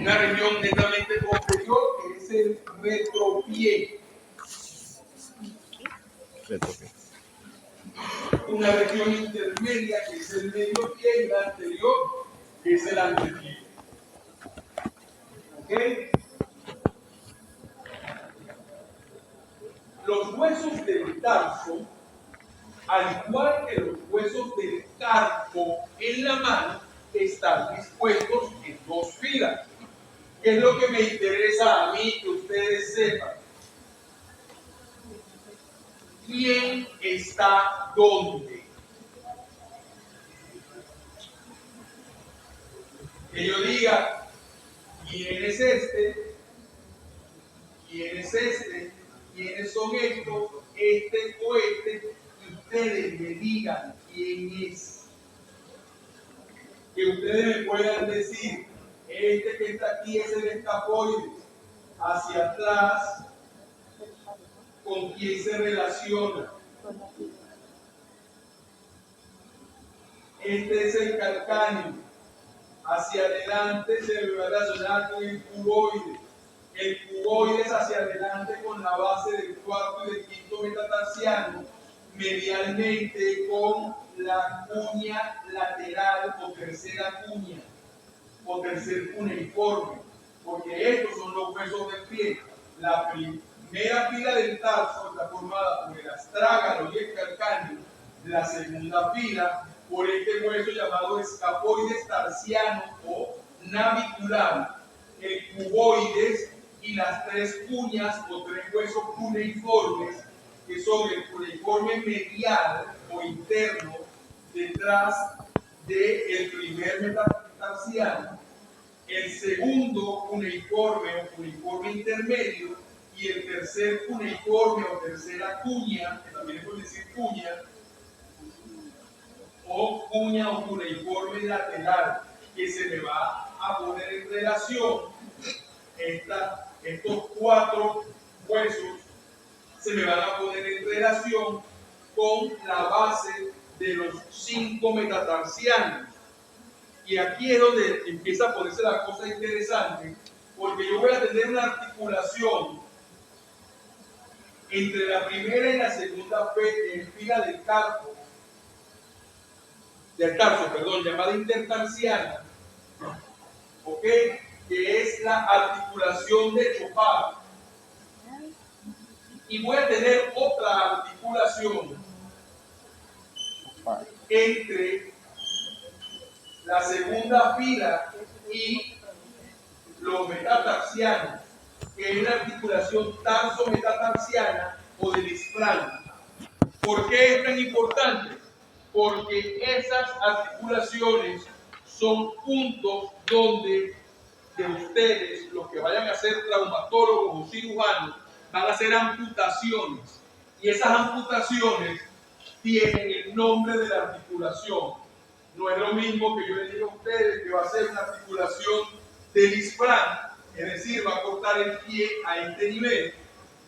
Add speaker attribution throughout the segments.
Speaker 1: una región netamente posterior, que es el retropié. Una región intermedia, que es el medio pie, y la anterior, que es el antepié. ¿Ok? Los huesos del tarso, al igual que los huesos del carpo en la mano, están dispuestos en dos filas. ¿Qué es lo que me interesa a mí que ustedes sepan? ¿Quién está dónde? Que yo diga, ¿quién es este? ¿Quién es este? ¿Quiénes son estos? Este o este. Y ustedes me digan quién es. Que ustedes me puedan decir, este que está aquí es el escafoide. Hacia atrás, ¿con quién se relaciona? Este es el calcáneo. Hacia adelante se va a relacionar con el cuboide. El cuboide es hacia adelante con la base del cuarto y del quinto metatarsiano, medialmente con la cuña lateral o tercera cuña o tercer cuneiforme, porque estos son los huesos del pie. La primera fila del tarso está formada por el astrágalo y el calcáneo. La segunda fila por este hueso llamado escafoides tarsiano o navicular, el cuboides y las tres cuñas o tres huesos cuneiformes, que son el cuneiforme medial o interno detrás del primer metatarsiano, el segundo cuneiforme o cuneiforme intermedio y el tercer cuneiforme o tercera cuña, que también puede decir cuña, o cuña o cuneiforme lateral, que se me va a poner en relación. Estos cuatro huesos se me van a poner en relación con la base de los 5 metatarsianos. Y aquí es donde empieza a ponerse la cosa interesante, porque yo voy a tener una articulación entre la primera y la segunda fila del tarso, llamada intertarsiana, ¿ok? Que es la articulación de Chopard. Y voy a tener otra articulación entre la segunda fila y los metatarsianos, que es la articulación tarso-metatarsiana o del isfrán. ¿Por qué es tan importante? Porque esas articulaciones son puntos donde de ustedes, los que vayan a ser traumatólogos o cirujanos, van a hacer amputaciones. Y esas amputaciones tienen el nombre de la articulación. No es lo mismo que yo les diga a ustedes que va a ser una articulación del isfrán, es decir, va a cortar el pie a este nivel,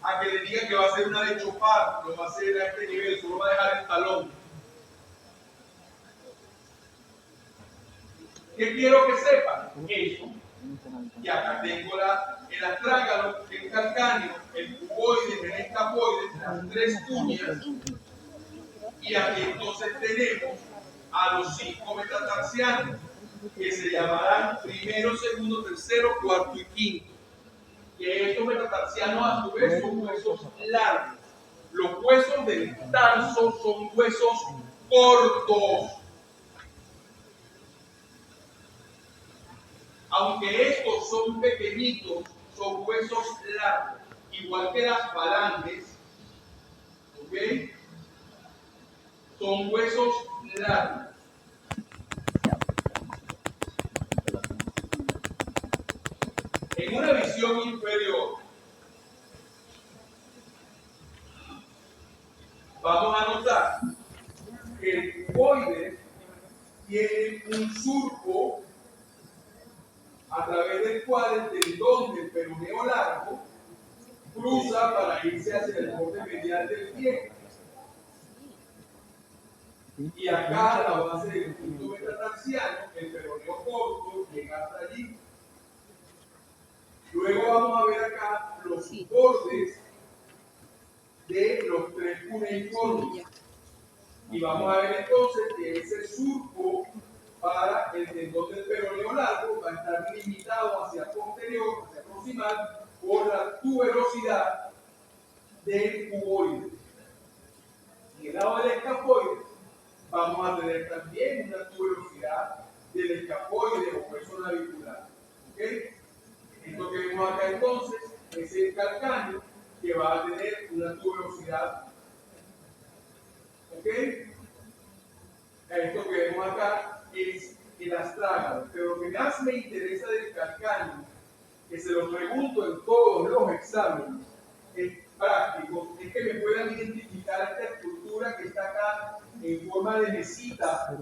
Speaker 1: a que le diga que va a ser una de Chopard, lo va a hacer a este nivel, solo va a dejar el talón. ¿Qué quiero que sepan? Eso. Y acá tengo el astrágalo, el calcáneo, el cuboide, el escafoide, las tres cuñas. Y aquí entonces tenemos a los 5 metatarsianos, que se llamarán primero, segundo, tercero, cuarto y quinto. Que estos metatarsianos a su vez son huesos largos. Los huesos del tarso son huesos cortos. Aunque estos son pequeñitos, son huesos largos, igual que las falanges, ¿ok? Son huesos largos. En una visión inferior, vamos a notar que el cuboide tiene un surco a través del cual el tendón del peroneo largo cruza para irse hacia el borde medial del pie. Y acá, a la base del punto metatarsiano, el peroneo corto llega hasta allí. Luego vamos a ver acá los bordes de los tres cuneiformes. Y vamos a ver entonces que ese surco para el tendón del peroneo largo va a estar limitado hacia posterior, hacia proximal, por la tuberosidad del cuboide. En el lado del escafoide vamos a tener también una tuberosidad del escafoide o hueso navicular. ¿Okay? Esto que vemos acá entonces es el calcáneo que va a tener una tuberosidad. ¿Ok? Esto que vemos acá es el astrágalo. Pero lo que más me interesa del calcáneo, que se lo pregunto en todos los exámenes prácticos, es que me puedan identificar esta estructura que está acá en forma de mesita,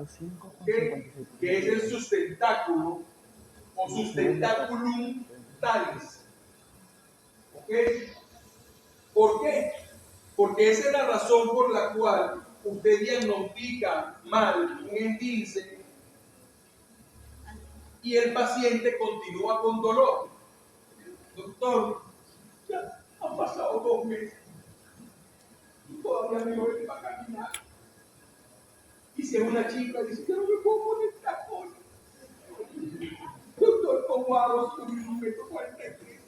Speaker 1: ¿okay? Que es el sustentáculo o sustentaculum talis. ¿Ok? ¿Por qué? Porque esa es la razón por la cual usted diagnostica mal un esguince y el paciente continúa con dolor. Doctor, ya han pasado 2 meses y todavía me duele para caminar. Y si es una chica, dice que no me puedo poner tacones. Doctor, ¿cómo hago? Soy 1,43 m.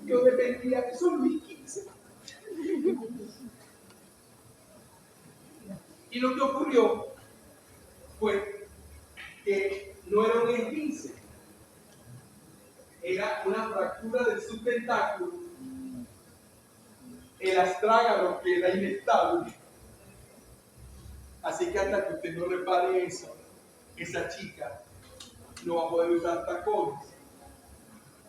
Speaker 1: Yo dependía que son 1,15 m. Y lo que ocurrió fue que no era un esguince, era una fractura del subtentáculo, el astrágalo que era inestable. Así que hasta que usted no repare eso, esa chica no va a poder usar tacones.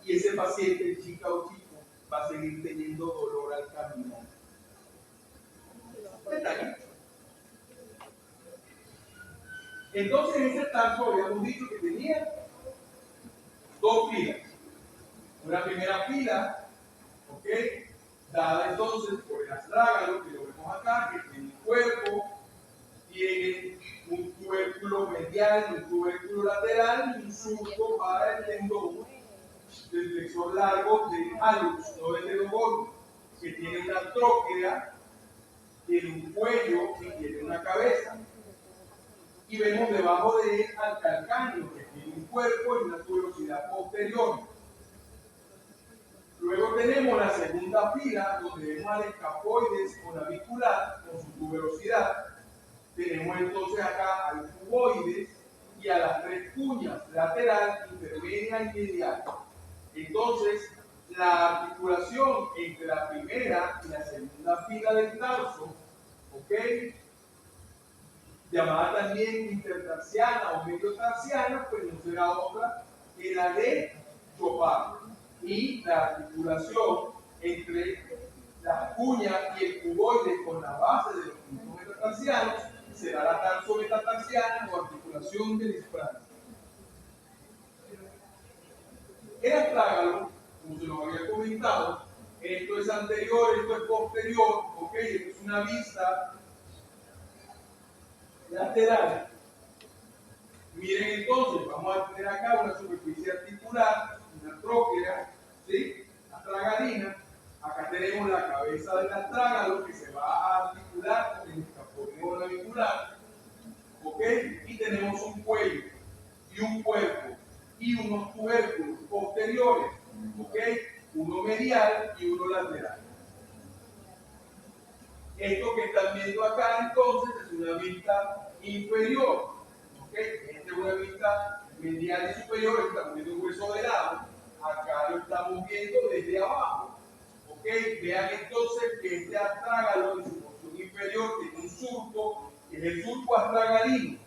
Speaker 1: Y ese paciente, chica o chico, va a seguir teniendo dolor al caminar. Detallito. Entonces ese tarso habíamos dicho que tenía 2 filas. Una primera fila, ¿ok? Dada entonces por el astrágalo, que lo vemos acá, que tiene un cuerpo, tiene un tubérculo medial, un tubérculo lateral y un surco para el tendón del flexor largo del hallux, no del dedo gordo, que tiene una tróquea, tiene un cuello y tiene una cabeza. Y vemos debajo de él al calcáneo, que tiene un cuerpo y una tuberosidad posterior. Luego tenemos la segunda fila, donde vemos al escafoides o navicular con su tuberosidad. Tenemos entonces acá al cuboides y a las 3 cuñas, lateral, intermedia y medial. Entonces, la articulación entre la primera y la segunda fila del tarso, ¿ok?, llamada también intertarsiana o mediotarsiana, pues no será otra que la de Chopin. Y la articulación entre las cuñas y el cuboide con la base de los puntos metatarsianos será la tarso-metatarsiana o articulación del isfrancio. El astrágalo, como se lo había comentado, esto es anterior, esto es posterior, ¿ok? Esto es una vista lateral. Miren entonces, vamos a tener acá una superficie articular, una tróquea, ¿sí?, astragalina. Acá tenemos la cabeza del astrágalo que se va a articular con el escafoideo navicular, ¿ok? Y tenemos un cuello y un cuerpo y unos tubérculos posteriores, ¿ok? Uno medial y uno lateral. Esto que están viendo acá entonces es una vista inferior, ¿ok? Esta es una vista medial y superior, estamos viendo un hueso de lado, acá lo estamos viendo desde abajo, ¿ok? Vean entonces que este astrágalo en su porción inferior tiene un surco, que es el surco astragalino.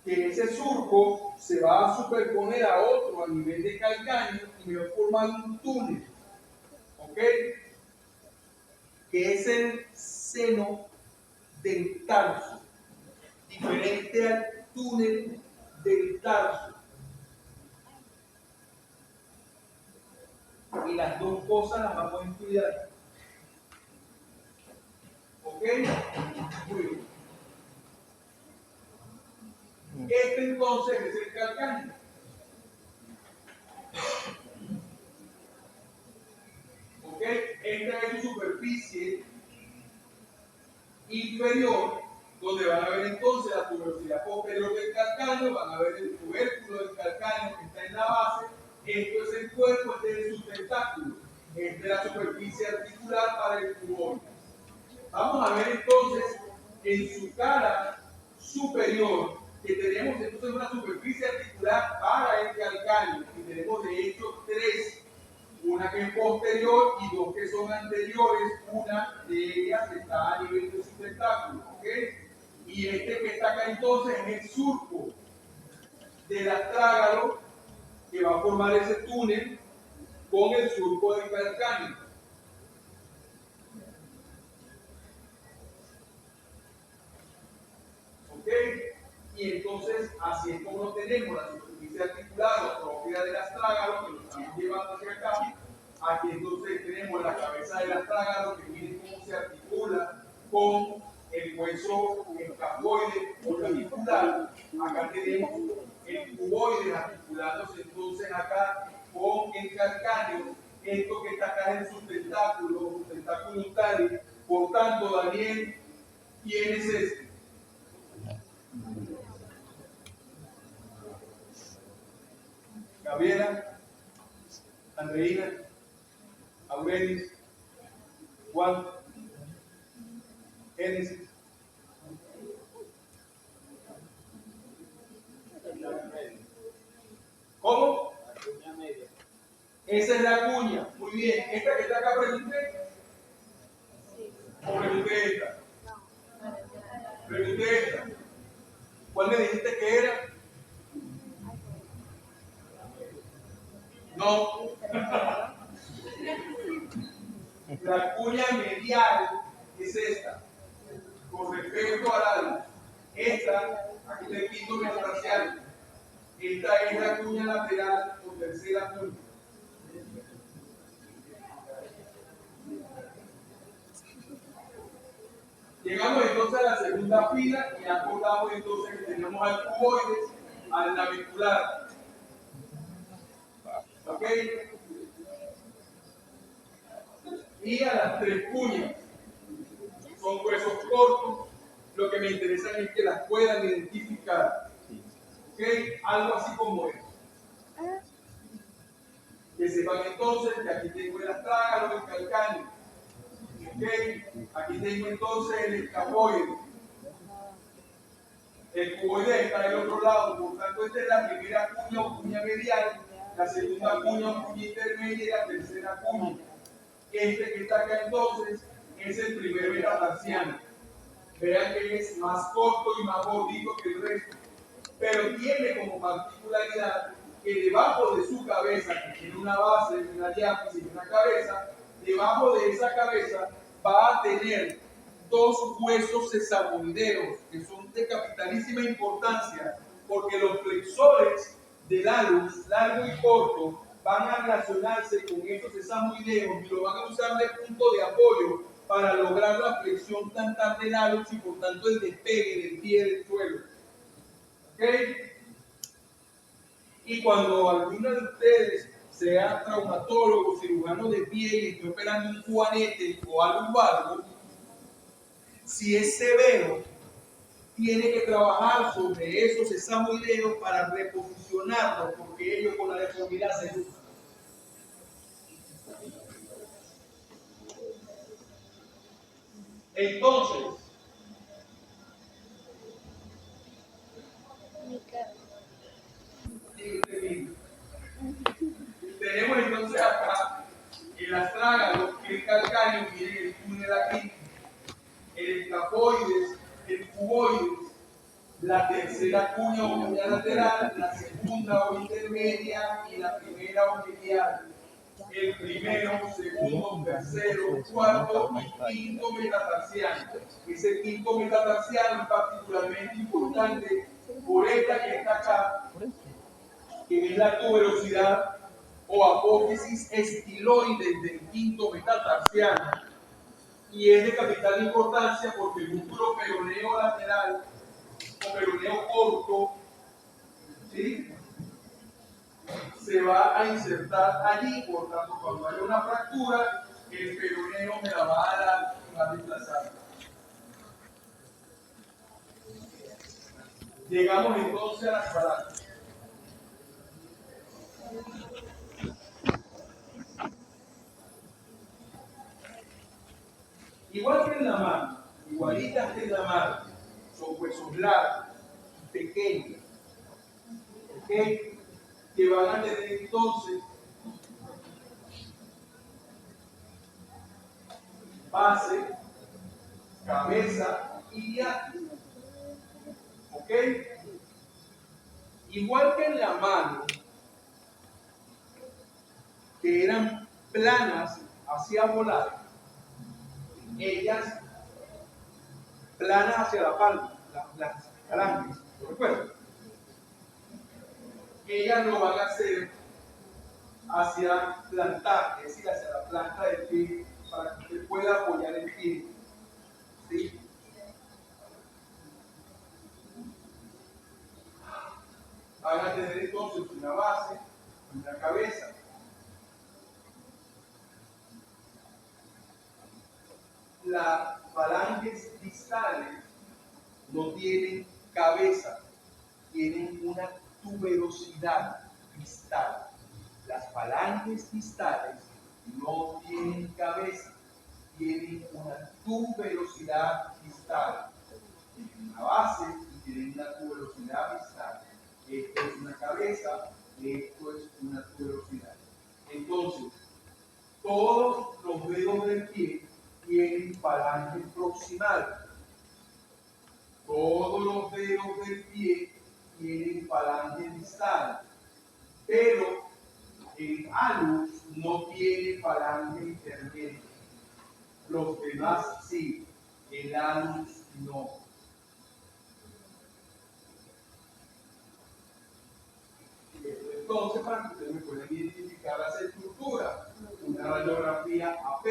Speaker 1: Que ese surco se va a superponer a otro a nivel de calcáneo y me va a formar un túnel, ¿ok?, que es el seno del tarso, diferente al túnel del tarso. Y las dos cosas las vamos a estudiar, ¿ok? Muy bien. Este entonces es el calcáneo. ¿Ok? Esta es su superficie inferior, donde van a ver entonces la tuberosidad posterior del calcáneo, van a ver el tubérculo del calcáneo que está en la base. Esto es el cuerpo, este es el sustentáculo. Esta es la superficie articular para el cuboide. Vamos a ver entonces en su cara superior que tenemos entonces una superficie articular para el calcáneo y tenemos de hecho tres, una que es posterior y dos que son anteriores. Una de ellas está a nivel del sustentáculo, ¿ok? Y este que está acá entonces es el surco del astrágalo que va a formar ese túnel con el surco del calcáneo. ¿Ok? Y entonces así es como tenemos la superficie articular propia del astrágalo, que lo estamos llevando hacia acá. Aquí entonces tenemos la cabeza del astrágalo, que miren cómo se articula con el hueso escafoide o articular. Acá tenemos el cuboide articulándose entonces acá con el calcáneo. Esto que está acá es el sustentáculo tali. Por tanto, Daniel, ¿quién es este? Gabriela, Andreina, Aurelis, Juan, Génesis. ¿Cómo? Esa es la cuña. Muy bien. ¿Esta que está acá pregunté? ¿O pregunté esta? Pregunté esta. ¿Cuál me dijiste que era? No. La cuña medial es esta. Con respecto a la luz. Esta, aquí está el quinto metatarsiano. Esta es la cuña lateral o tercera cuña. Llegamos entonces a la segunda fila y acordamos entonces que tenemos al cuboide, al navicular. ¿Ok? Y a las tres cuñas. Son huesos cortos. Lo que me interesa es que las puedan identificar. ¿Ok? Algo así como esto. Que sepan entonces que aquí tengo el astrágalo, el calcáneo. ¿Okay? Aquí tengo entonces el escafoide. El cuboide está del otro lado, por tanto, esta es la primera cuña o cuña medial, la segunda cuña o cuña intermedia y la tercera cuña. Este que está acá entonces es el primer metatarsiano. Vean que es más corto y más gordito que el resto, pero tiene como particularidad que debajo de su cabeza, que tiene una base, una diáfisis y una cabeza, debajo de esa cabeza va a tener dos huesos sesamoideos que son de capitalísima importancia, porque los flexores del alus, largo y corto, van a relacionarse con estos sesamoideos y lo van a usar de punto de apoyo para lograr la flexión plantar del alus y por tanto el despegue del pie del suelo. ¿Ok? Y cuando alguno de ustedes sea traumatólogo, cirujano de pie y esté operando un juanete o algo lumbar, si es severo, tiene que trabajar sobre esos sesamoideos para reposicionarlos, porque ellos con la deformidad se usan. Entonces, tenemos entonces acá el astrágalo, el calcáneo, miren el túnel aquí, el escafoides, el cuboides, la tercera cuña o cuña lateral, la segunda o intermedia y la primera o medial. El primero, segundo, tercero, cuarto y quinto metatarsiano. Ese quinto metatarsiano es particularmente importante por esta que está acá, que es la tuberosidad o apófisis estiloide del quinto metatarsiano. Y es de capital importancia porque el músculo peroneo lateral o peroneo corto se va a insertar allí. Por tanto, cuando haya una fractura, el peroneo me la va a dar y va a desplazar. Llegamos entonces a las palabras. Igual que en la mano, igualitas que en la mano, son huesos largos, pequeños, ¿ok? Que van a tener entonces base, cabeza y diástole, ¿ok? Igual que en la mano, que eran planas hacia volar, ellas planas hacia la palma, las falanges, ¿lo recuerdan? Ellas lo van a hacer hacia plantar, es decir, hacia la planta del pie, para que usted pueda apoyar el pie. ¿Sí? Van a tener entonces una base y una cabeza. Las falanges distales no tienen cabeza, tienen una tuberosidad distal. Las falanges distales no tienen cabeza, tienen una tuberosidad distal. Tienen una base y tienen una tuberosidad distal. Esto es una cabeza, esto es una tuberosidad. Entonces, todos los dedos del pie tienen falange proximal. Todos los dedos del pie tienen falange distal. Pero el alus no tiene falange intermedia. Los demás sí, el alus no. Entonces, para que ustedes me puedan identificar las estructuras, una radiografía AP,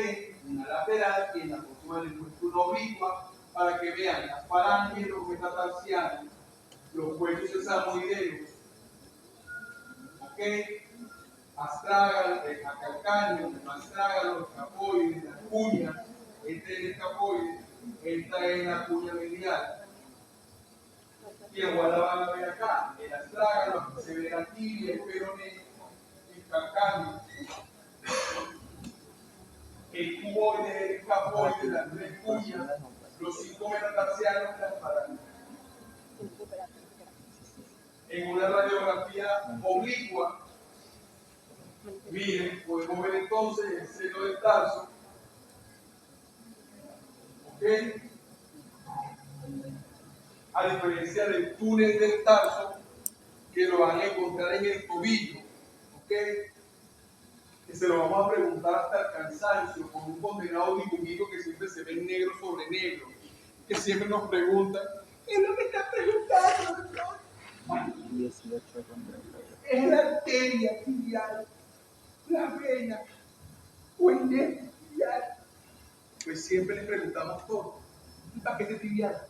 Speaker 1: una lateral, y en la próxima les muestro una oblicua para que vean las falanges, los metatarsianos, los huesos sesamoideos, ¿ok? Astrágalo, el acalcáneo, el astrágalo, el escapoide, la cuña, este es el escapoide, esta es la cuña medial. Y igual la van a ver acá, el astrágalo, se ve la tibia, el peroné, el calcáneo, el cuboide, el escapoide, las tres cuñas, los 5 metatarsianos y las falanges. En una radiografía oblicua, miren, podemos ver entonces el seno del tarso, ¿ok? A diferencia del túnel del tarso, que lo van a encontrar en el tobillo, ¿ok? Que se lo vamos a preguntar hasta el cansancio, con un condenado dibujito que siempre se ve negro sobre negro, que siempre nos pregunta, ¿qué es lo que está preguntando, doctor? Es la arteria tibial, la vena o el nervio tibial. Pues siempre les preguntamos todo. ¿Y para qué es tibial?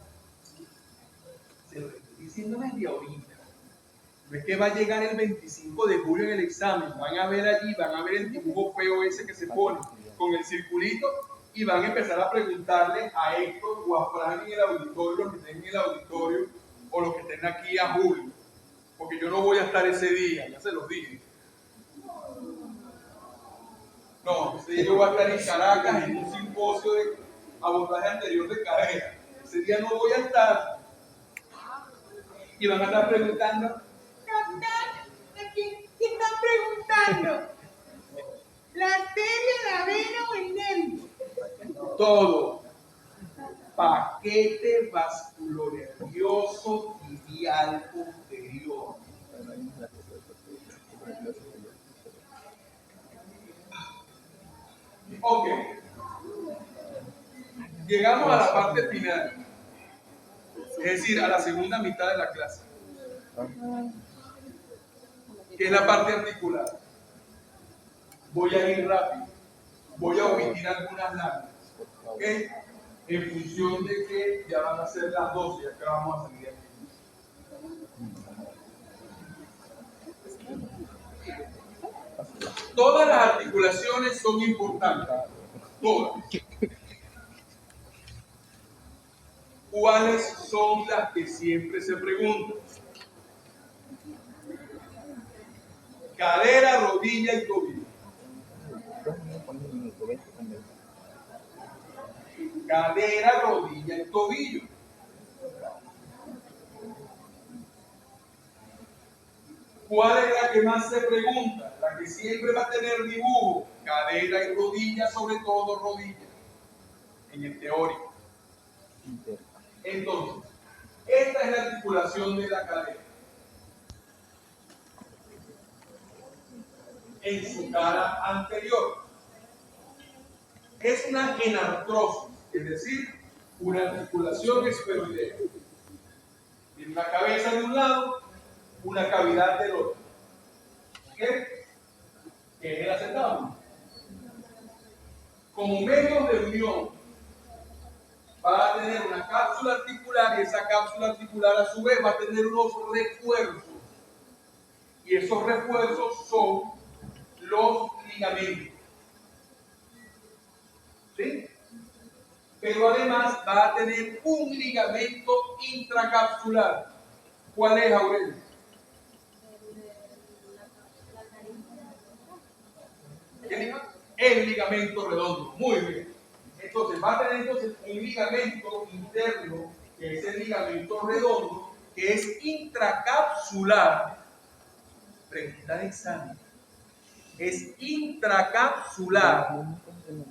Speaker 1: Se lo estoy diciendo desde ahorita. No es que va a llegar el 25 de julio en el examen. Van a ver allí, van a ver el dibujo feo ese que se pone con el circulito y van a empezar a preguntarle a Héctor o a Fran en el auditorio, los que estén en el auditorio o los que estén aquí a Julio. Porque yo no voy a estar ese día, ya se los dije. No, ese día yo voy a estar en Caracas en un simposio de abordaje anterior de carrera. Ese día no voy a estar. Y van a estar preguntando, doctor, ¿qué están preguntando? ¿La arteria, la vena o el nervio? Todo. Paquete vasculonervioso tibial posterior. Ok. Llegamos a la parte final. Es decir, a la segunda mitad de la clase. Que es la parte articular. Voy a ir rápido. Voy a omitir algunas láminas. ¿Ok? En función de que ya van a ser las 12 y acá vamos a salir de aquí. Todas las articulaciones son importantes. Todas. ¿Cuáles son las que siempre se preguntan? Cadera, rodilla y tobillo. Cadera, rodilla y tobillo. ¿Cuál es la que más se pregunta? La que siempre va a tener dibujo. Cadera y rodilla, sobre todo rodilla. En el teórico. Entonces, esta es la articulación de la cadera. En su cara anterior. Es una enartrosis, es decir, una articulación esferoidea. Tiene una cabeza de un lado, una cavidad del otro. ¿Qué? ¿Qué es el acetábulo? Como medio de unión, va a tener una cápsula articular y esa cápsula articular a su vez va a tener unos refuerzos. Y esos refuerzos son los ligamentos. ¿Sí? Pero además va a tener un ligamento intracapsular. ¿Cuál es, Aurelio? El ligamento redondo. Muy bien. Entonces va a tener un ligamento interno, que es el ligamento redondo, que es intracapsular. Pregunta de examen. Es intracapsular,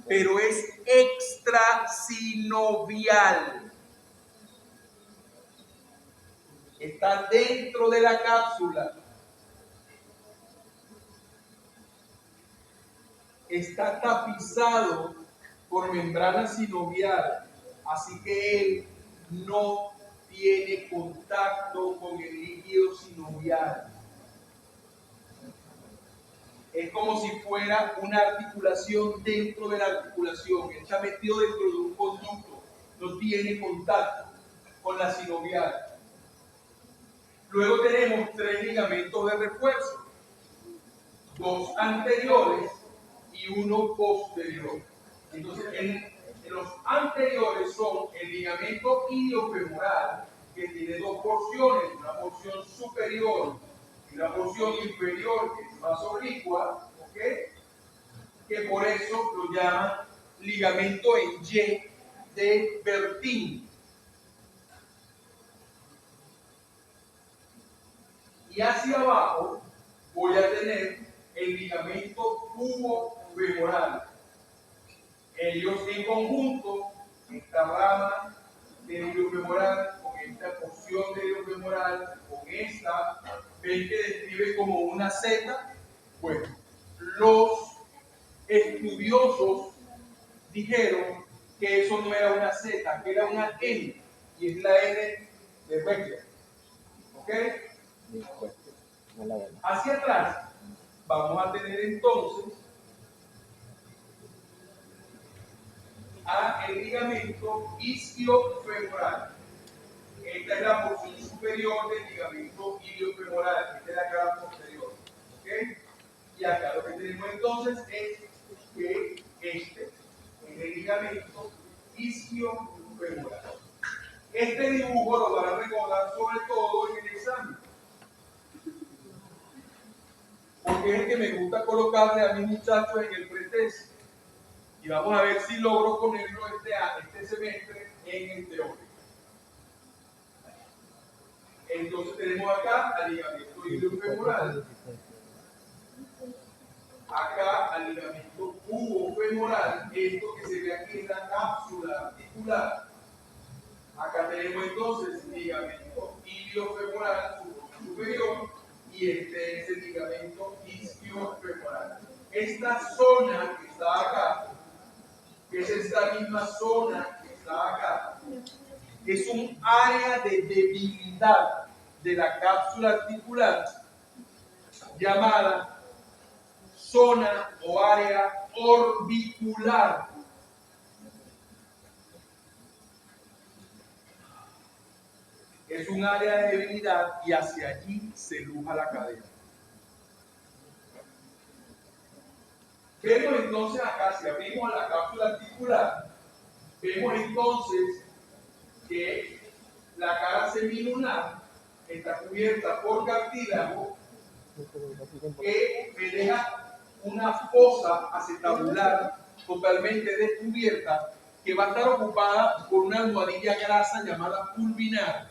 Speaker 1: pero es extrasinovial. Está dentro de la cápsula. Está tapizado por membrana sinovial, así que él no tiene contacto con el líquido sinovial. Es como si fuera una articulación dentro de la articulación. Está metido dentro de un conducto. No tiene contacto con la sinovial. Luego tenemos 3 ligamentos de refuerzo. 2 anteriores y 1 posterior. Entonces, los anteriores son el ligamento iliofemoral, que tiene 2 porciones, una porción superior y una porción inferior, que es más oblicua, ¿ok? Que por eso lo llaman ligamento en Y de Bertin. Y hacia abajo voy a tener el ligamento pubofemoral. Ellos en conjunto, esta rama del iliofemoral, con esta porción del iliofemoral, con esta, ven que describe como una Z. Bueno, los estudiosos dijeron que eso no era una Z, que era una N, y es la N de Becker. ¿Ok? Hacia atrás vamos a tener entonces el ligamento isquiofemoral. Esta es la porción superior del ligamento iliofemoral, esta es la cara posterior. ¿Okay? Y acá lo que tenemos entonces es que este es el ligamento isquiofemoral. Este dibujo lo van a recordar sobre todo en el examen, porque es el que me gusta colocarle a mis muchachos en el pretest. Y vamos a ver si logro ponerlo este semestre en el teórico. Entonces tenemos acá al ligamento iliofemoral, acá al ligamento pubofemoral, esto que se ve aquí es la cápsula articular. Acá tenemos entonces ligamento iliofemoral superior y este es el ligamento isquiofemoral. Esta zona que está acá, que es esta misma zona que está acá, es un área de debilidad de la cápsula articular llamada zona o área orbicular. Es un área de debilidad y hacia allí se luja la cadera. Vemos entonces acá, si abrimos la cápsula articular, vemos entonces que la cara semilunar está cubierta por cartílago que me deja una fosa acetabular totalmente descubierta que va a estar ocupada por una almohadilla grasa llamada pulvinar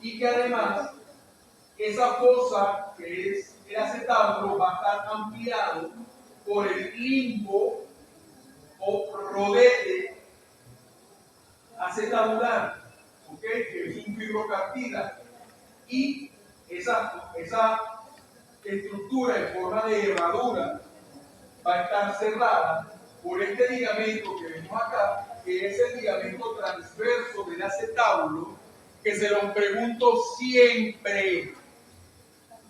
Speaker 1: y que además esa fosa que es el acetábulo va a estar ampliado por el limbo o rodete acetabular, ¿okay? Que es un fibrocartílago. Y esa estructura en forma de herradura va a estar cerrada por este ligamento que vemos acá, que es el ligamento transverso del acetábulo, que se lo pregunto siempre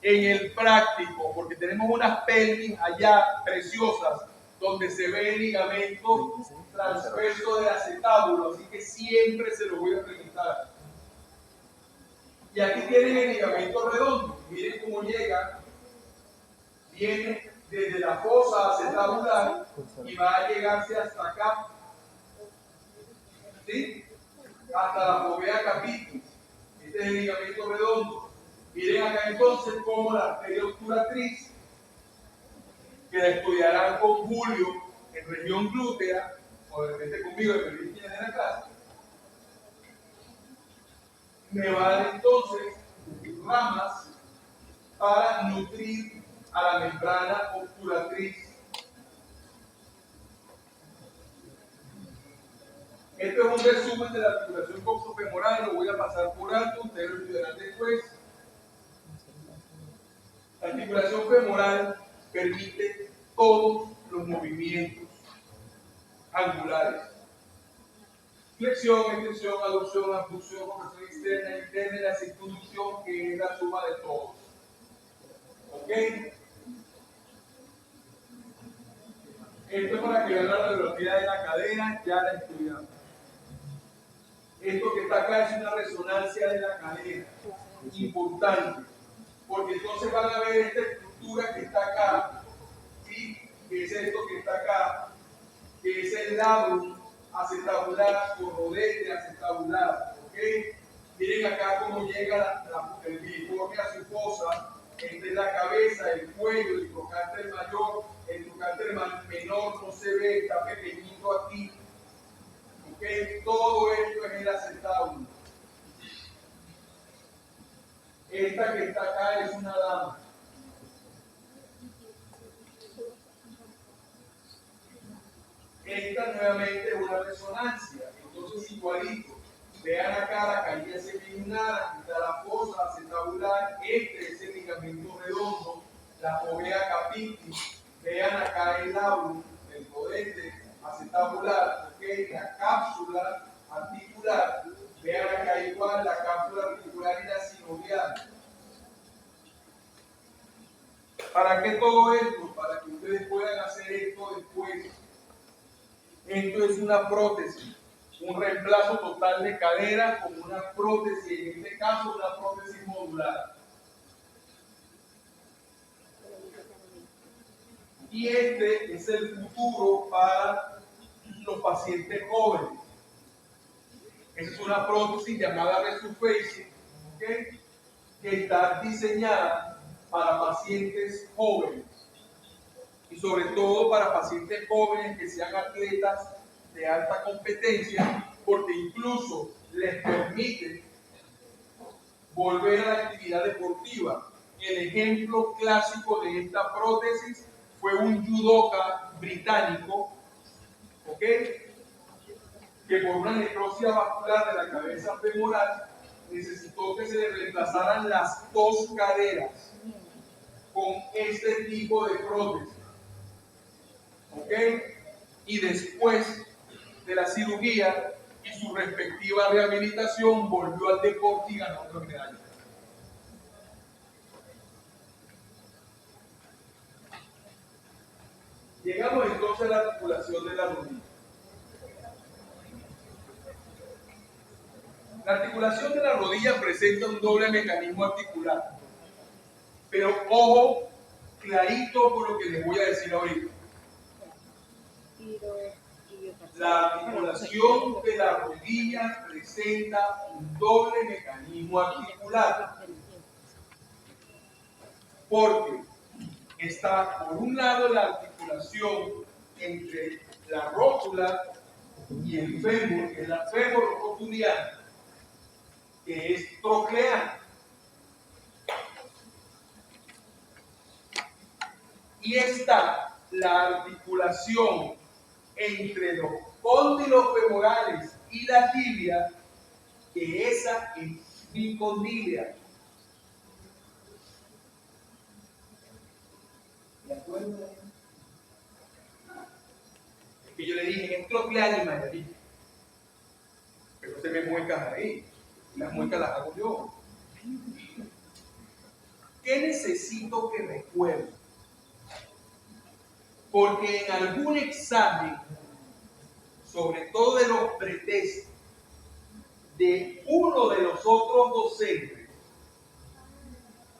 Speaker 1: en el práctico, porque tenemos unas pelvis allá preciosas donde se ve el ligamento transverso del acetábulo, así que siempre se lo voy a preguntar. Y aquí tienen el ligamento redondo. Miren cómo llega. Viene desde la fosa acetabular y va a llegarse hasta acá. ¿Sí? Hasta la fovea capitis. Este es el ligamento redondo. Miren acá entonces cómo la arteria obturatriz, que la estudiarán con Julio en región glútea, o de repente conmigo, de en la clase, me va a dar entonces ramas para nutrir a la membrana obturatriz. Esto es un resumen de la articulación coxofemoral, lo voy a pasar por alto, ustedes lo estudiarán después. La articulación femoral permite todos los movimientos angulares. Flexión, extensión, aducción, abducción, compresión externa, interna y la circunducción, que es la suma de todos. ¿Ok? Esto es para que vean la velocidad de la cadera, ya la estudiamos. Esto que está acá es una resonancia de la cadera, importante, porque entonces van a ver esta estructura que está acá, ¿sí? Que es esto que está acá, que es el labrum acetabular o rodete acetabular, ¿ok? Miren acá cómo llega el piriforme a su fosa, entre la cabeza, el cuello, el trocánter mayor, el trocánter menor no se ve, está pequeñito aquí, ¿ok? Todo esto es el acetábulo. Esta que está acá es una dama. Esta nuevamente es una resonancia, entonces igualito. Vean acá la caída semilunar, aquí está la fosa acetabular, este es el ligamento redondo, la fovea capitis. Vean acá el labrum, el rodete acetabular, ¿okay? La cápsula articular. Vean acá igual la cápsula articular y la sinovial. ¿Para qué todo esto? Para que ustedes puedan hacer esto después. Esto es una prótesis, un reemplazo total de cadera con una prótesis, en este caso una prótesis modular. Y este es el futuro para los pacientes jóvenes. Esa es una prótesis llamada resurfacing, ¿okay? Que está diseñada para pacientes jóvenes. Y sobre todo para pacientes jóvenes que sean atletas de alta competencia, porque incluso les permite volver a la actividad deportiva. El ejemplo clásico de esta prótesis fue un judoka británico, ¿ok? Que por una necrosis vascular de la cabeza femoral necesitó que se le reemplazaran las dos caderas con este tipo de prótesis. ¿Ok? Y después de la cirugía y su respectiva rehabilitación volvió al deporte y ganó otra medalla. Llegamos entonces a la articulación de la rodilla. La articulación de la rodilla presenta un doble mecanismo articular. Pero ojo clarito por lo que les voy a decir ahorita. La articulación de la rodilla presenta un doble mecanismo articular. Porque está por un lado la articulación entre la rótula y el fémur, que es la femorotuliana, que es troclear. Y está la articulación entre los cóndilos femorales y la tibia, que esa es bicondílea. ¿De acuerdo? Es que yo le dije, es troclear y mayorita. Pero se me muecas ahí. Las muecas las hago yo. ¿Qué necesito que recuerde? Porque en algún examen, sobre todo de los pretest, de uno de los otros docentes,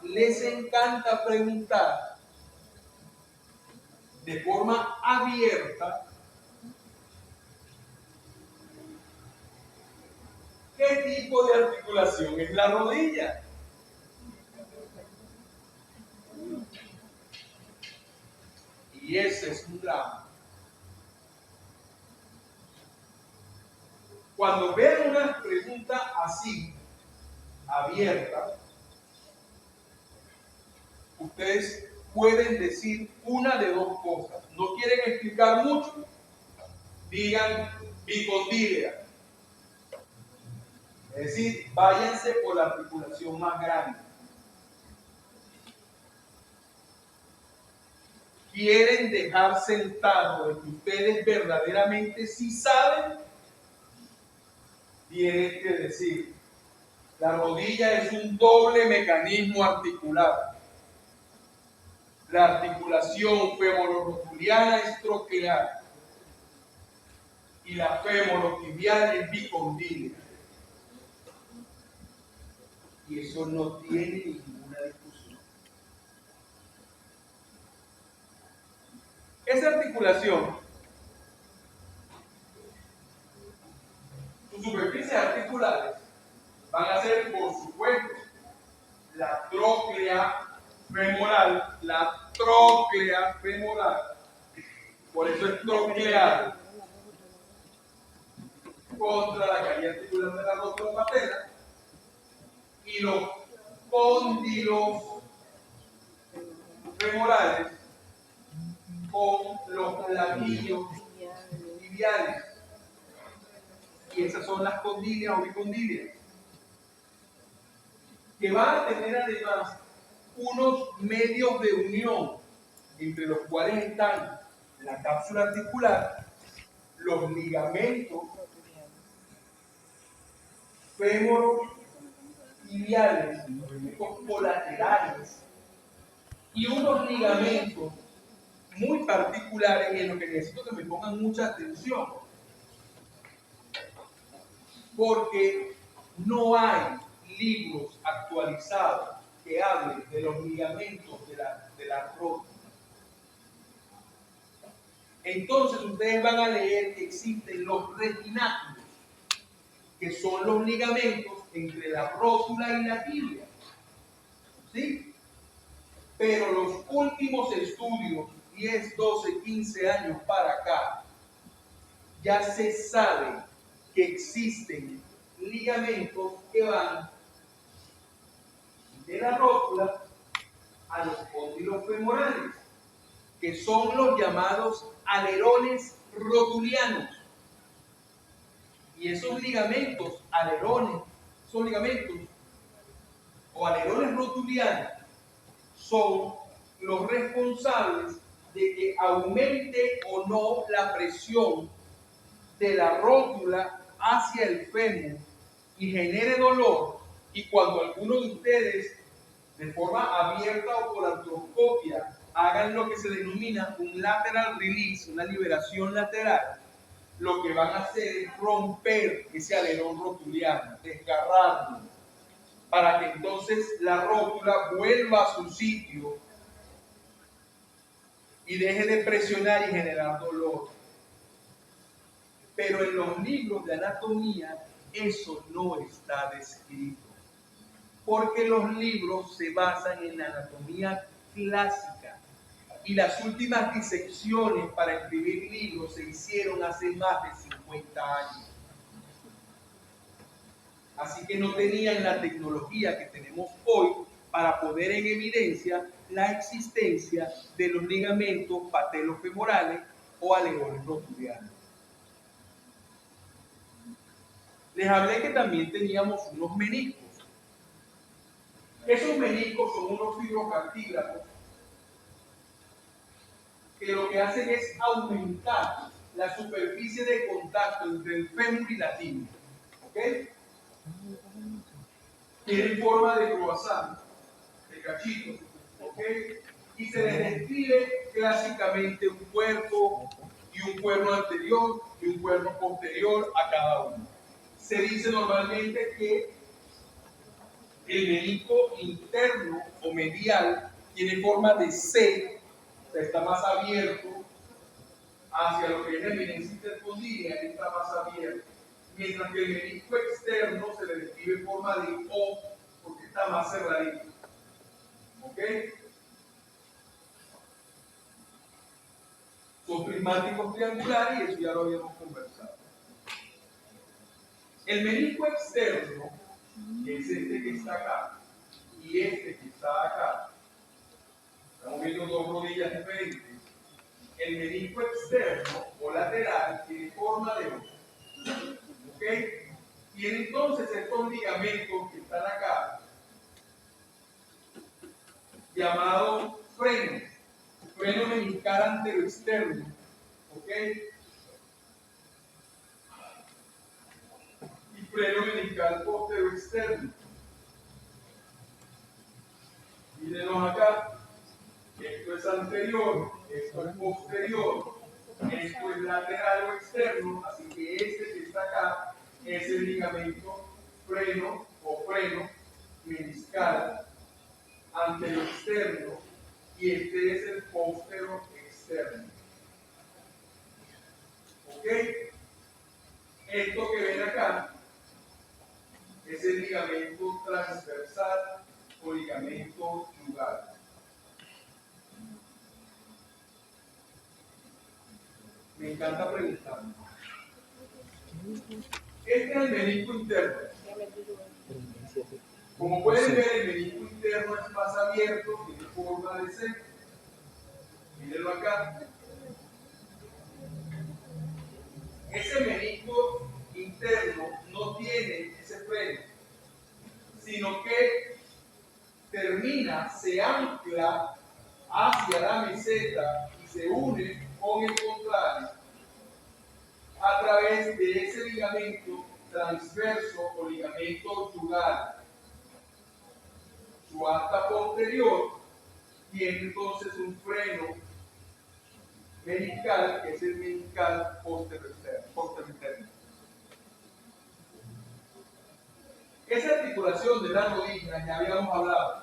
Speaker 1: les encanta preguntar de forma abierta qué tipo de articulación es la rodilla. Y ese es un drama. Cuando vean una pregunta así, abierta, ustedes pueden decir una de dos cosas. No quieren explicar mucho, digan bicondílea. Es decir, váyanse por la articulación más grande. Quieren dejar sentado de que ustedes verdaderamente sí saben, tienen que decir, la rodilla es un doble mecanismo articular. La articulación femororotuliana es troqueal y la femorotibial es bicondílea. Y eso no tiene ninguna discusión. Esa articulación, sus superficies articulares van a ser, por supuesto, la tróclea femoral, por eso es troclear, contra la caída articular de la rótula paterna, y los cóndilos femorales con los platillos tibiales. Y esas son las condilias o bicondilias, que van a tener además unos medios de unión, entre los cuales están la cápsula articular, los ligamentos femorotibiales, los ligamentos colaterales, y unos ligamentos muy particulares en los que necesito que me pongan mucha atención, porque no hay libros actualizados que hablen de los ligamentos de la rótula. Entonces ustedes van a leer que existen los retináculos, que son los ligamentos entre la rótula y la tibia. ¿Sí? Pero los últimos estudios, 10, 12, 15 años para acá, ya se sabe que existen ligamentos que van de la rótula a los cóndilos femorales, que son los llamados alerones rotulianos. Y esos ligamentos, alerones rotulianos, son los responsables de que aumente o no la presión de la rótula hacia el fémur y genere dolor. Y cuando alguno de ustedes, de forma abierta o por artroscopia, hagan lo que se denomina un lateral release, una liberación lateral, lo que van a hacer es romper ese alerón rotuliano, desgarrarlo, para que entonces la rótula vuelva a su sitio y deje de presionar y generar dolor. Pero en los libros de anatomía eso no está descrito, porque los libros se basan en la anatomía clásica y las últimas disecciones para escribir libros se hicieron hace más de 50 años. Así que no tenían la tecnología que tenemos hoy para poner en evidencia la existencia de los ligamentos patelofemorales o alerones rotulianos. Les hablé que también teníamos unos meniscos. Esos meniscos son unos fibrocartílagos que lo que hacen es aumentar la superficie de contacto entre el fémur y la tibia. ¿Ok? Tienen forma de croissant, de cachito. ¿Ok? Y se les describe clásicamente un cuerpo y un cuerno anterior y un cuerno posterior a cada uno. Se dice normalmente que el menisco interno o medial tiene forma de C, o sea, está más abierto hacia lo que es la eminencia intercondilia, está más abierto. Mientras que el menisco externo se le describe en forma de O, porque está más cerradito. ¿Ok? Son prismáticos triangulares y eso ya lo habíamos conversado. El menisco externo, que es este que está acá, y este que está acá, estamos viendo dos rodillas diferentes. El menisco externo o lateral tiene forma de O. ¿Ok? Y entonces estos ligamentos que están acá, llamados frenos, freno meniscal anteroexterno, ¿ok? Y freno meniscal posteroexterno. Mírenos acá, esto es anterior, esto es posterior, esto es lateral o externo, así que este que está acá es el ligamento freno o freno meniscal anteroexterno y este es el postero externo. ¿Ok? Esto que ven acá es el ligamento transversal o ligamento yugal. Me encanta preguntar. Este es el menisco interno. Como pueden ver, el menisco interno es más abierto, tiene forma de C. Mírenlo acá. Ese menisco interno no tiene ese freno, sino que termina, se ancla hacia la meseta y se une con el contrario a través de ese ligamento transverso o ligamento yugal. Su asta posterior tiene entonces un freno meniscal, que es el meniscal posteroexterno. Esa articulación de la rodilla, ya habíamos hablado,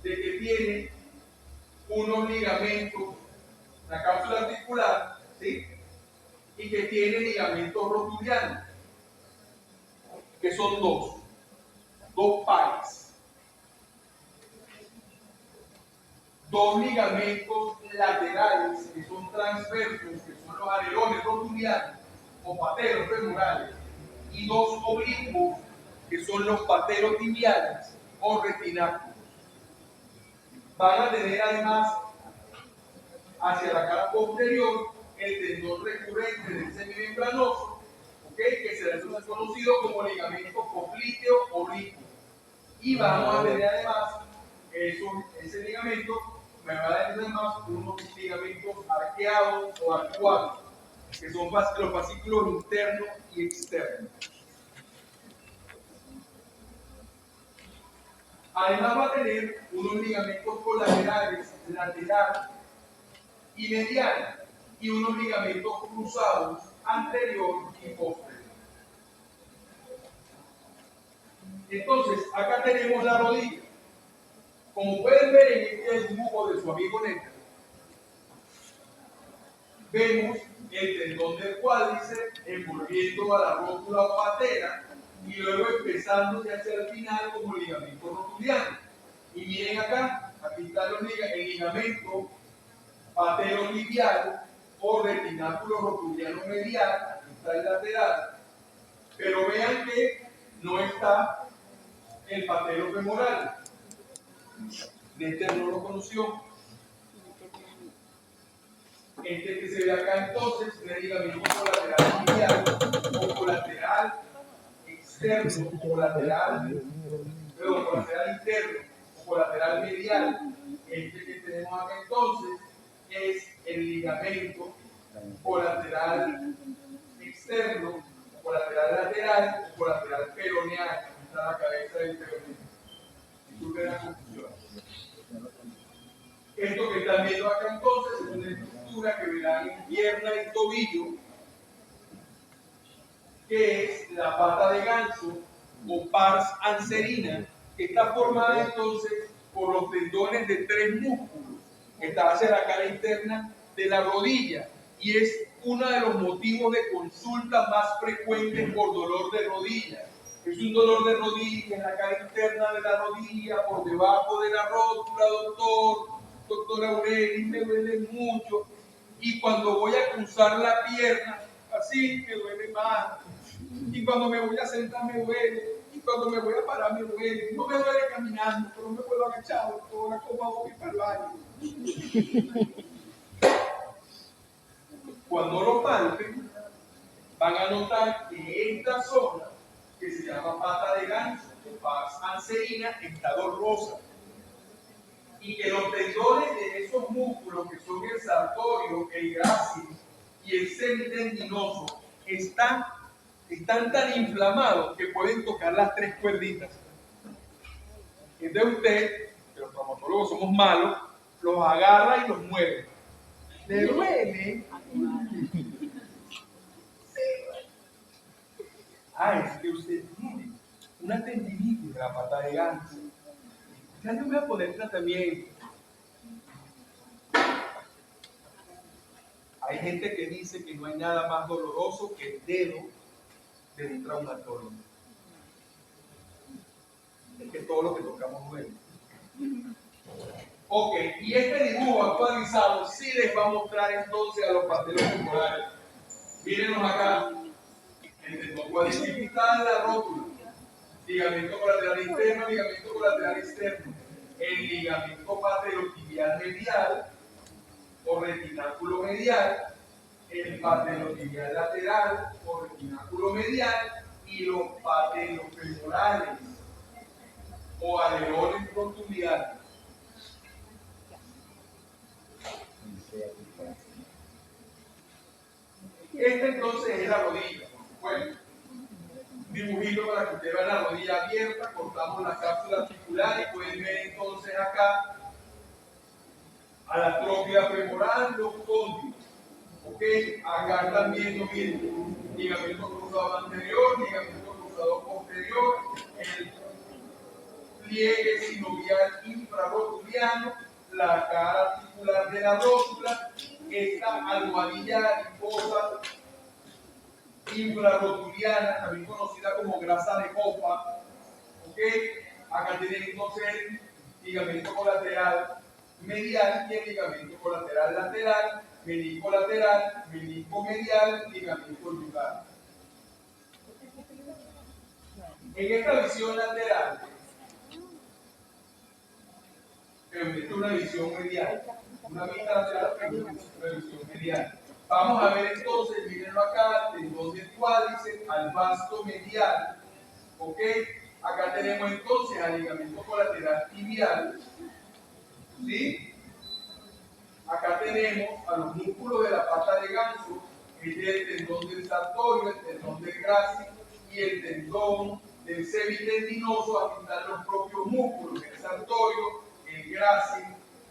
Speaker 1: de que tiene unos ligamentos, la cápsula articular, ¿sí? Y que tiene ligamentos rotulianos, que son dos pares. Dos ligamentos laterales que son transversos, que son los alerones rotulianos o patelofemorales, y dos oblicuos, que son los patelotibiales o retináculos. Van a tener además hacia la cara posterior el tendón recurrente del semimembranoso, que será conocido como ligamento popliteo oblicuo. Y vamos a tener además ese ligamento, me va a dar además unos ligamentos arqueados o arcuados, que son los fascículos internos y externos. Además va a tener unos ligamentos colaterales, lateral y medial, y unos ligamentos cruzados anterior y posterior. Entonces, acá tenemos la rodilla. Como pueden ver en este dibujo de su amigo Neto, vemos el tendón del cuádriceps envolviendo a la rótula o patela y luego empezando hacia el final como ligamento rotuliano. Y miren acá, aquí está el ligamento patelotibial o retináculo rotuliano medial, aquí está el lateral, pero vean que no está el patelofemoral. Este no lo conoció. Este que se ve acá entonces es el ligamento colateral tibial o colateral externo o colateral interno o colateral medial. Este que tenemos acá entonces es el ligamento colateral externo, colateral lateral o colateral peroneal. Aquí está la cabeza del peroneo. Disculpen la confusión. Esto que están viendo acá entonces es una estructura que verán en pierna y tobillo, que es la pata de ganso o pars anserina, que está formada entonces por los tendones de tres músculos. Está hacia la cara interna de la rodilla y es uno de los motivos de consulta más frecuentes por dolor de rodilla. Es un dolor de rodilla en la cara interna de la rodilla, por debajo de la rótula, doctora Aureli, me duele mucho. Y cuando voy a cruzar la pierna, así me duele más. Y cuando me voy a sentar me duele. Y cuando me voy a parar me duele. No me duele caminando, pero me puedo agachar, doctora, ¿cómo hago que ir para el baño? Cuando lo palpen, van a notar que esta zona, que se llama pata de ganso, o pars anserina, está dolorosa. Y que los tendones de esos músculos, que son el sartorio, el grácil y el semitendinoso, están tan inflamados que pueden tocar las tres cuerditas. Entonces usted, que los traumatólogos somos malos, los agarra y los mueve. ¿Le duele? Es que usted tiene una tendinitis de la pata de ganso. Ya no me voy a poner tratamiento. Hay gente que dice que no hay nada más doloroso que el dedo de un traumatólogo. Es que todo lo que tocamos duele. Ok, y este dibujo actualizado sí les va a mostrar entonces a los patelofemorales. Mírenos acá. El tendón cuádriceps está en la rótula. Ligamento colateral interno, ligamento colateral externo. El ligamento patelotibial medial o retináculo medial, el patelotibial lateral o retináculo medial y los patelofemorales o alerones rotulianos. Esta entonces es la rodilla, por supuesto. Un dibujito para que usted vea la rodilla abierta, cortamos la cápsula articular y pueden ver entonces acá a la trópida femoral, los cóndilos. Ok, acá están viendo, miren, ligamento cruzado anterior, ligamento cruzado posterior, el pliegue sinovial infrarrotuliano, la cara articular de la rótula, esta almohadilla adiposa infrarrotuliana, también conocida como grasa de copa. ¿Ok? Acá tienen entonces el ligamento colateral medial y el ligamento colateral lateral, menisco lateral, menisco medial, ligamento yugal. En esta visión lateral, pero esta es una visión medial, una vista lateral, pero una visión medial. Vamos a ver entonces, mírenlo acá, tendón del cuádriceps al vasto medial. ¿Ok? Acá tenemos entonces al ligamento colateral tibial. ¿Sí? Acá tenemos a los músculos de la pata de ganso, este es el tendón del sartorio, el tendón del grácil y el tendón del semitendinoso. Aquí están los propios músculos, el sartorio, el grácil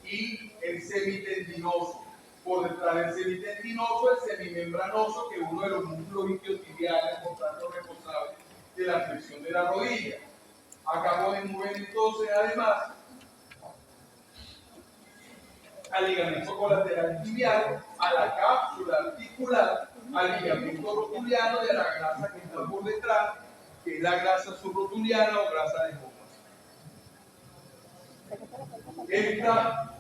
Speaker 1: y el semitendinoso. Por detrás del semitendinoso, el semimembranoso, que es uno de los músculos isquiotibiales, por tanto responsable de la flexión de la rodilla. Acá podemos ver entonces además al ligamento colateral tibial, a la cápsula perpendicular al ligamento rotuliano y a la grasa que está por detrás, que es la grasa subrotuliana o grasa de copa. Esta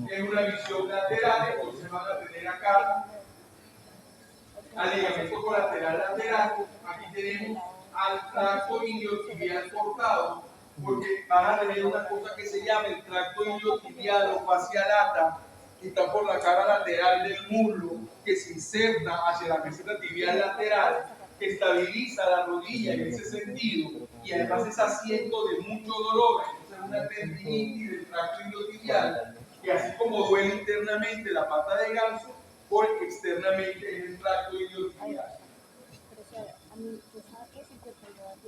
Speaker 1: es una visión lateral, entonces van a tener acá al ligamento colateral lateral. Aquí tenemos al tracto iliotibial cortado, porque van a tener una cosa que se llama el tracto iliotibial o fascia lata, que está por la cara lateral del muslo, que se inserta hacia la meseta tibial lateral, que estabiliza la rodilla en ese sentido, y además es asiento de mucho dolor. Entonces es una tendinitis del tracto iliotibial, que así como duele internamente la pata de ganso, por externamente en el tracto iliotibial.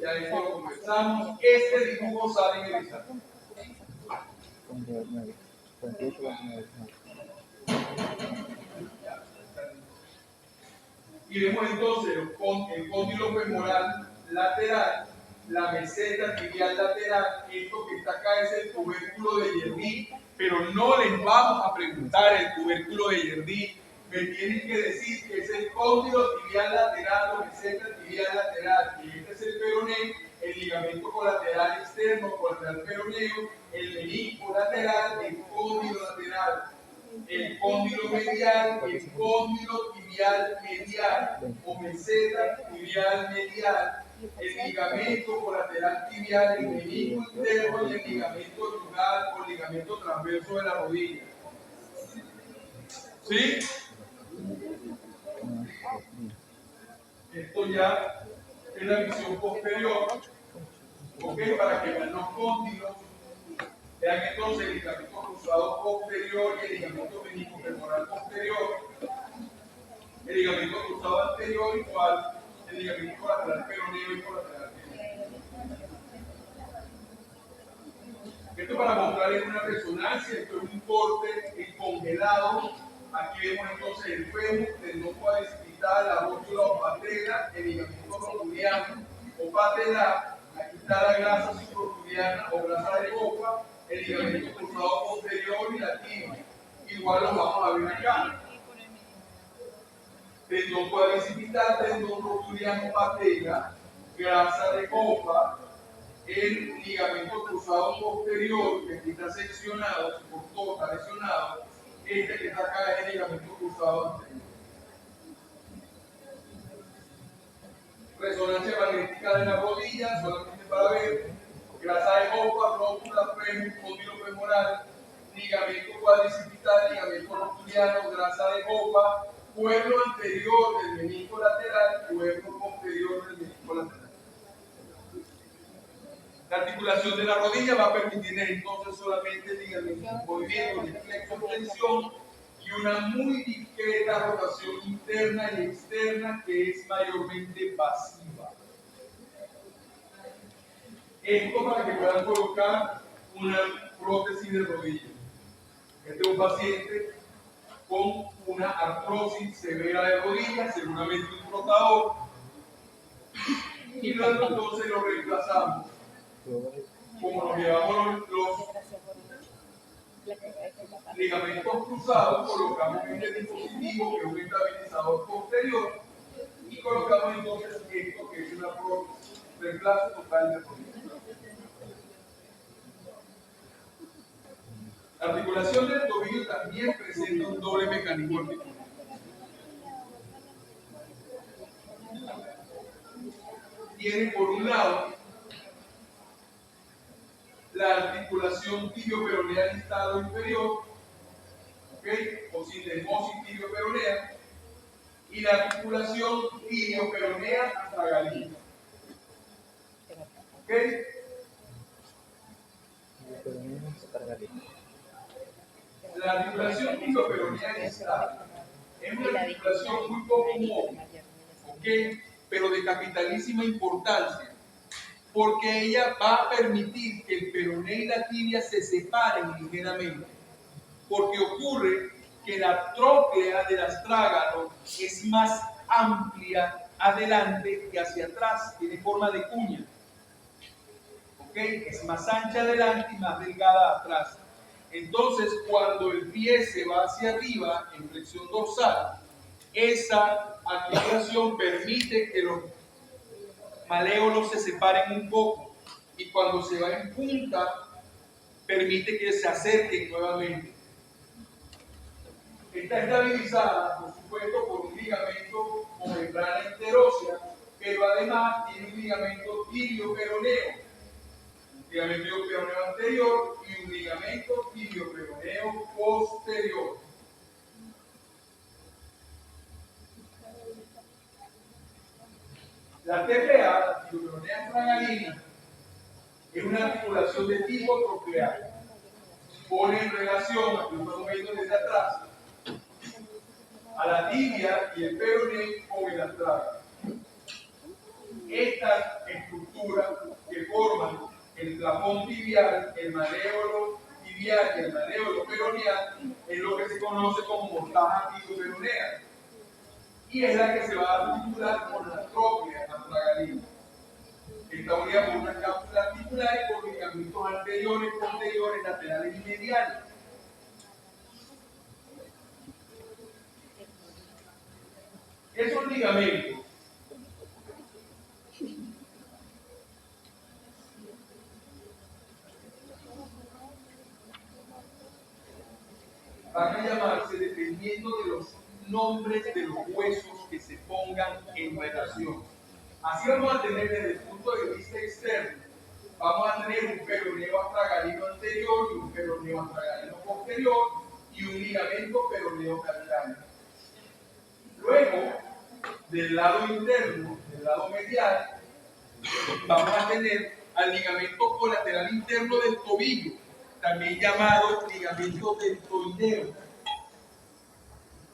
Speaker 1: Ya esto lo conversamos. Este dibujo sale en el examen. Y vemos entonces el cóndilo femoral lateral, la meseta tibial lateral. Esto que está acá es el tubérculo de Yerdy, pero no les vamos a preguntar el tubérculo de Yerdy. Me tienen que decir que es el cóndilo tibial lateral o meseta tibial lateral, y este es el peroneo, el ligamento colateral externo, colateral peroneo, el menisco lateral, el cóndilo lateral, el cóndilo medial, el cóndilo tibial medial o meseta tibial medial, el ligamento colateral tibial, el menisco interno y el ligamento yugal o ligamento transverso de la rodilla. ¿Sí? Esto ya es la visión posterior, ¿ok? Para que vean los cóndilos. Vean entonces el ligamento cruzado posterior y el ligamento menisco-femoral posterior. El ligamento cruzado anterior igual, el ligamento colateral peroneo y colateral peroneo. Esto para mostrarles una resonancia, esto es un corte congelado. Aquí vemos entonces el fémur, tendón cuadricipital, la rótula o patela, el ligamento rotuliano o patelar. Aquí está la grasa subrotuliana o grasa de copa, el ligamento cruzado posterior y la tibia. Igual lo vamos a ver acá. Tendón cuadricipital, tendón rotuliano, patela, grasa de copa, el ligamento cruzado posterior, que aquí está seccionado, se cortó, está lesionado. Este que está acá es el ligamento cruzado anterior. Resonancia magnética de la rodilla, solamente para ver. Grasa de copa, rótula, fémur, cóndilo femoral, ligamento cuadricipital, ligamento rotuliano, grasa de copa, cuerno anterior del menisco lateral, cuerno posterior del menisco lateral. La articulación de la rodilla va a permitir entonces solamente el movimiento de flexión-tensión y una muy discreta rotación interna y externa que es mayormente pasiva. Esto para que puedan colocar una prótesis de rodilla. Este es un paciente con una artrosis severa de rodilla, seguramente un rotador, y luego entonces lo reemplazamos. Como nos llevamos los ligamentos cruzados, colocamos este dispositivo que es un estabilizador posterior y colocamos entonces esto que es una prótesis, reemplazo total de rodilla. La articulación del tobillo también presenta un doble mecanismo articular. Tiene por un lado la articulación tibio-peronea distal inferior, ¿okay? O sistemosis tibio-peronea, y la articulación tibio-peronea astragalina. ¿Okay? La articulación tibio-peronea distal es una articulación muy poco común, ¿okay? Pero de capitalísima importancia, porque ella va a permitir que el peroné y la tibia se separen ligeramente, porque ocurre que la tróclea del astrágalo es más amplia adelante que hacia atrás, tiene forma de cuña, ¿okay? Es más ancha adelante y más delgada atrás. Entonces, cuando el pie se va hacia arriba en flexión dorsal, esa articulación permite que los maléolos se separen un poco y cuando se va en punta permite que se acerquen nuevamente. Está estabilizada, por supuesto, por un ligamento con membrana interósea, pero además tiene un ligamento tibio-peroneo, un ligamento tibio-peroneo anterior y un ligamento tibio-peroneo posterior. La TPA, la tibio-peronea tragalina, es una articulación de tipo troclear. Pone en relación, aquí lo estamos viendo desde atrás, a la tibia y el peroné con el atrago. Esta estructura que forman el plafón tibial, el maléolo tibial y el maléolo peroneal es lo que se conoce como mortaja tibio-peronea y es la que se va a articular con la tróclea atragalina. Está unida por una cápsula articular y por ligamentos anteriores, posteriores, laterales y mediales. Esos ligamentos van a llamarse dependiendo de los nombres de los huesos que se pongan en relación. Así vamos a tener desde el punto de vista externo, vamos a tener un peroneo atragalino anterior y un peroneo atragalino posterior y un ligamento peroneo calcáneo. Luego, del lado interno, del lado medial, vamos a tener al ligamento colateral interno del tobillo, también llamado ligamento deltoideo.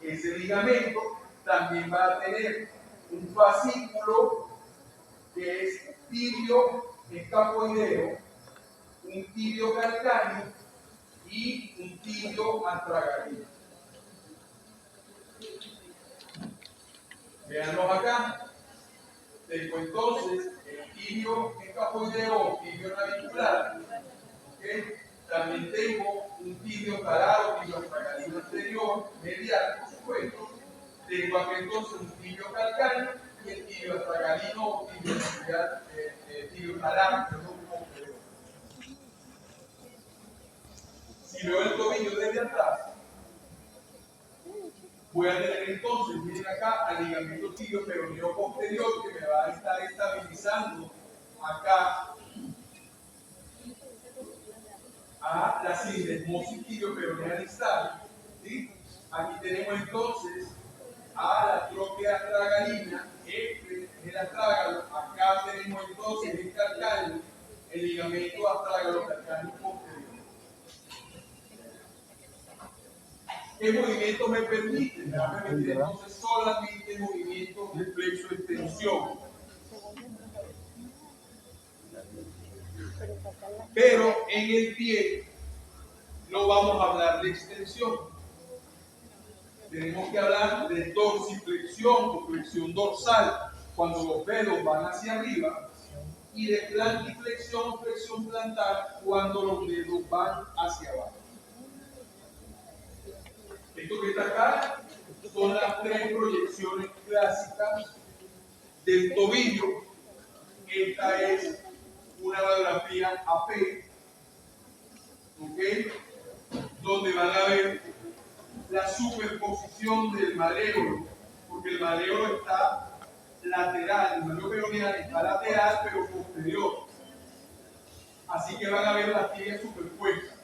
Speaker 1: Ese ligamento también va a tener un fascículo que es tibio escafoideo, un tibio calcáneo y un tibio atragalino. Veanlos acá. Tengo entonces el tibio escafoideo o tibio navicular. ¿Okay? También tengo un tibio calado, tibio atragalino anterior, medial, por supuesto. Tengo aquí entonces un tibio calcáneo y el tibio atragalino o tibio calado, posterior. Si veo el tobillo desde atrás, voy a tener entonces, miren acá, al ligamento tibio peroneo posterior que me va a estar estabilizando acá a la sindesmosis tibio peronea distal. ¿Sí? Aquí tenemos entonces a la tróquea atragalina, este es el astrágalo, acá tenemos entonces el calcáneo, el ligamento astrágalo calcáneo posterior. ¿Qué movimiento me permite? Me va a permitir entonces solamente movimientos de flexo extensión. Pero en el pie no vamos a hablar de extensión. Tenemos que hablar de dorsiflexión o flexión dorsal, cuando los dedos van hacia arriba, y de plantiflexión o flexión plantar, cuando los dedos van hacia abajo. Esto que está acá son las tres proyecciones clásicas del tobillo. Esta es una radiografía AP, ¿okay? Donde van a ver la superposición del maléolo, porque el maléolo está lateral, el maléolo peroneal está lateral pero posterior. Así que van a ver las tibias superpuestas.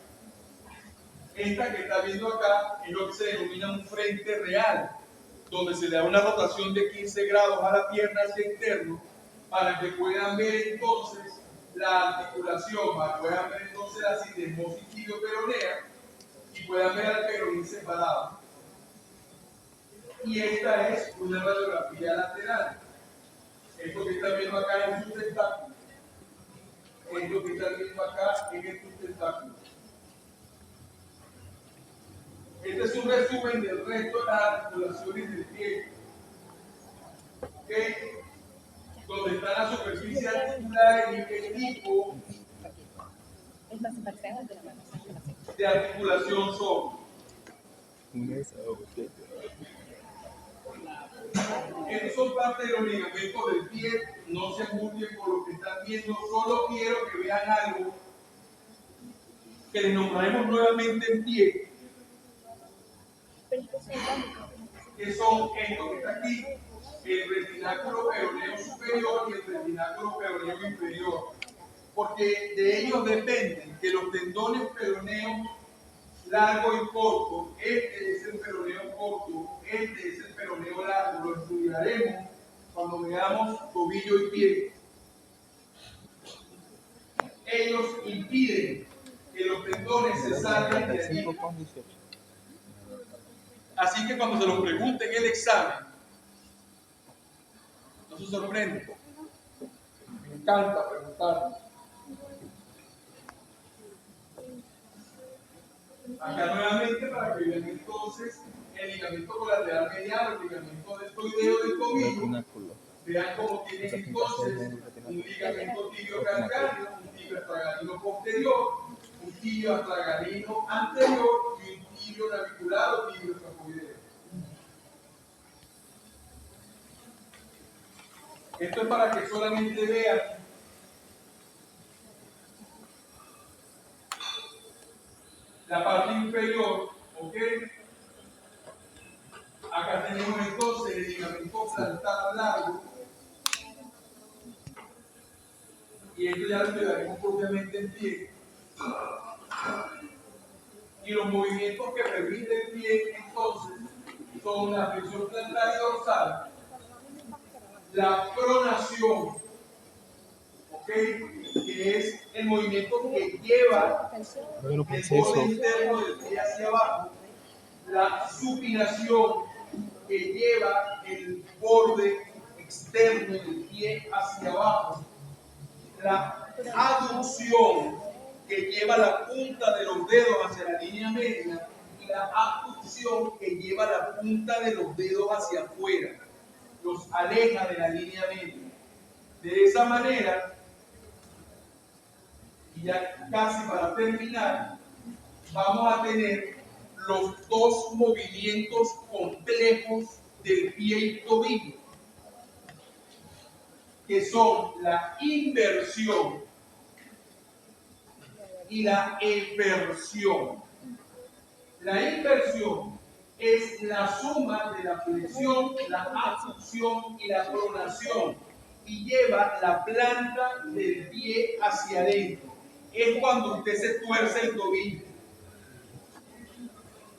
Speaker 1: Esta que está viendo acá es lo que se denomina un frente real, donde se le da una rotación de 15 grados a la pierna hacia interno para que puedan ver entonces la articulación, para que puedan ver entonces la sindesmosis tibio-peronea y puedan ver al peroné separado. Y esta es una radiografía lateral. Esto que están viendo acá es un tentáculo. Esto que están viendo acá es un tentáculo. Este es un resumen del resto de las articulaciones del pie. ¿Okay? Donde están las superficies articulares y qué tipo de articulación son. estos son parte de los ligamentos del pie. No se angustien por lo que están viendo, solo quiero que vean algo que les nombraremos nuevamente en pie, que son estos que está aquí, el retináculo peroneo superior y el retináculo peroneo inferior, porque de ellos dependen que los tendones peroneos largo y corto, este es el peroneo corto, este es el peroneo largo, lo estudiaremos cuando veamos tobillo y pie. Ellos impiden que los tendones se salgan de allí. Así que cuando se los pregunten en el examen, no se sorprenden. Me encanta preguntar. Acá nuevamente para que vean entonces el ligamento colateral medial, el ligamento deltoideo del tobillo. Vean cómo tienen entonces un ligamento tibio calcáneo, un tibio astragalino posterior, un tibio astragalino anterior y un tibio navicular o tibio escafoideo. Esto es para que solamente vean la parte inferior, ¿ok? Acá tenemos entonces el ligamento plantar largo. Y esto ya lo estudiaremos propiamente en pie. Y los movimientos que permite el pie entonces son la flexión plantar y dorsal, la pronación, ¿ok? Que es el movimiento que lleva el borde interno del pie hacia abajo, la supinación que lleva el borde externo del pie hacia abajo, la aducción que lleva la punta de los dedos hacia la línea media y la abducción que lleva la punta de los dedos hacia afuera, los aleja de la línea media. De esa manera, y ya casi para terminar, vamos a tener los dos movimientos complejos del pie y tobillo, que son la inversión y la eversión. La inversión es la suma de la flexión, la abducción y la pronación y lleva la planta del pie hacia adentro. Es cuando usted se tuerce el tobillo.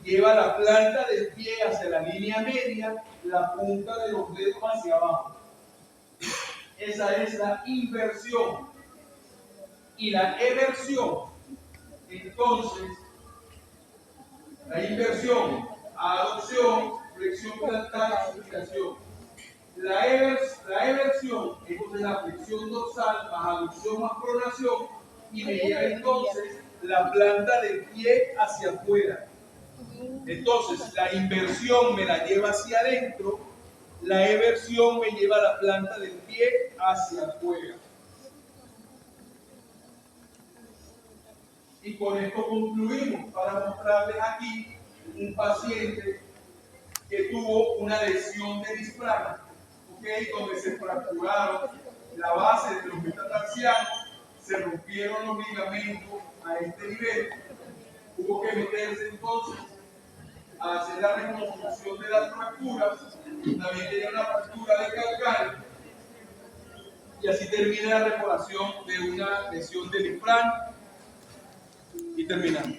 Speaker 1: Lleva la planta del pie hacia la línea media, la punta de los dedos hacia abajo. Esa es la inversión. Y la eversión, entonces, la inversión, aducción, flexión plantar y supinación. La eversión es la flexión dorsal más aducción más pronación y me lleva entonces la planta del pie hacia afuera. Entonces, la inversión me la lleva hacia adentro, la eversión me lleva la planta del pie hacia afuera. Y con esto concluimos para mostrarles aquí un paciente que tuvo una lesión de displagma, ¿okay? Donde se fracturaron la base de los metatarsianos, se rompieron los ligamentos a este nivel, hubo que meterse entonces a hacer la reconstrucción de las fracturas, también tenía una fractura de calcáneo, y así termina la reparación de una lesión de displagma y terminamos.